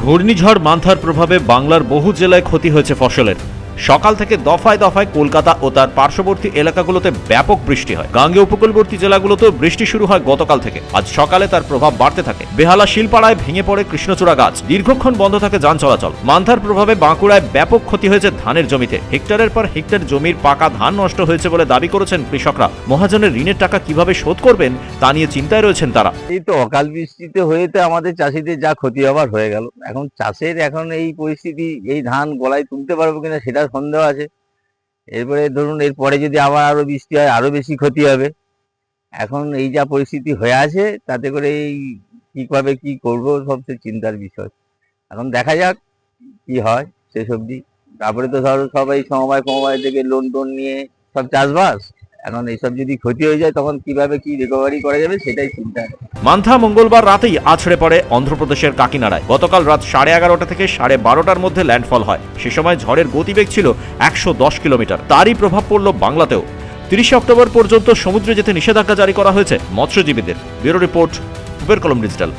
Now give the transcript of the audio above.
ঘূর্ণিঝড় মান্থার প্রভাবে বাংলার বহু জেলায় ক্ষতি হয়েছে ফসলের। সকাল থেকে দফায় দফায় কলকাতা ও তার পার্শ্ববর্তী এলাকাগুলোতে ব্যাপক বৃষ্টি হয়। গাঙ্গেয় উপকূলবর্তী জেলাগুলোতেও বৃষ্টি শুরু হয় গতকাল থেকে। আজ সকালে তার প্রভাব বাড়তে থাকে। বেহালা শিলপাড়ায় ভেঙে পড়ে কৃষ্ণচূড়া গাছ, দীর্ঘক্ষণ বন্ধ থাকে যান চলাচল। মান্থার প্রভাবে বাঁকুড়ায় ব্যাপক ক্ষতি হয়েছে ধানের জমিতে। হেক্টরের পর হেক্টর জমির পাকা ধান নষ্ট হয়েছে বলে দাবি করেছেন কৃষকরা। মহাজনের ঋণের টাকা কিভাবে শোধ করবেন তা নিয়ে চিন্তায় রয়েছেন তারা। এই তো অকাল বৃষ্টিতে হয়েতে আমাদের চাষিদের যা ক্ষতি হবার হয়ে গেল। এখন চাষের এখন এই পরিস্থিতি, এই ধান গলায় তুলতে পারবো কিনা সেটা সন্দেহ আছে। এরপরে ধরুন এরপরে যদি আবার আরো বৃষ্টি হয় আরো বেশি ক্ষতি হবে। এখন এই যা পরিস্থিতি হয়ে আছে তাতে করে এই কিভাবে কি করব সবচেয়ে চিন্তার বিষয়। এখন দেখা যাক কি হয় শেষ অবধি। তারপরে তো ধরো সবাই সমবায় থেকে লোন টোন নিয়ে সব চাষবাস। এখন এইসব যদি ক্ষতি হয়ে যায় তখন কিভাবে কি রিকভারি করা যাবে সেটাই চিন্তা। মান্থা মঙ্গলবার রাতেই আছড়ে পড়ে অন্ধ্রপ্রদেশের কাকিনাড়ায়। গতকাল রাত 11:30 থেকে 12:30 মধ্যে ল্যান্ডফল হয়। সে সময় ঝড়ের গতিবেগ ছিল 110 কিলোমিটার। তারই প্রভাব পড়ল বাংলাতেও। 30 অক্টোবর পর্যন্ত সমুদ্রে যেতে নিষেধাজ্ঞা জারি করা হয়েছে মৎস্যজীবীদের। ব্যুরো রিপোর্ট, কুবের কলম ডিজিটাল।